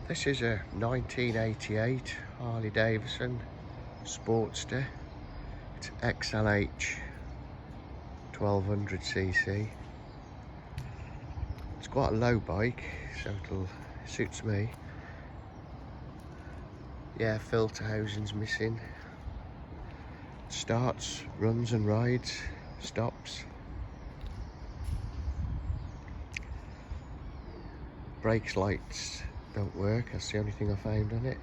This is a 1988 Harley Davidson Sportster. It's XLH1200cc. It's quite a low bike, so it suits me. Yeah, filter housing's missing. Starts, runs and rides, stops. Brakes lights don't work, that's the only thing I found on it.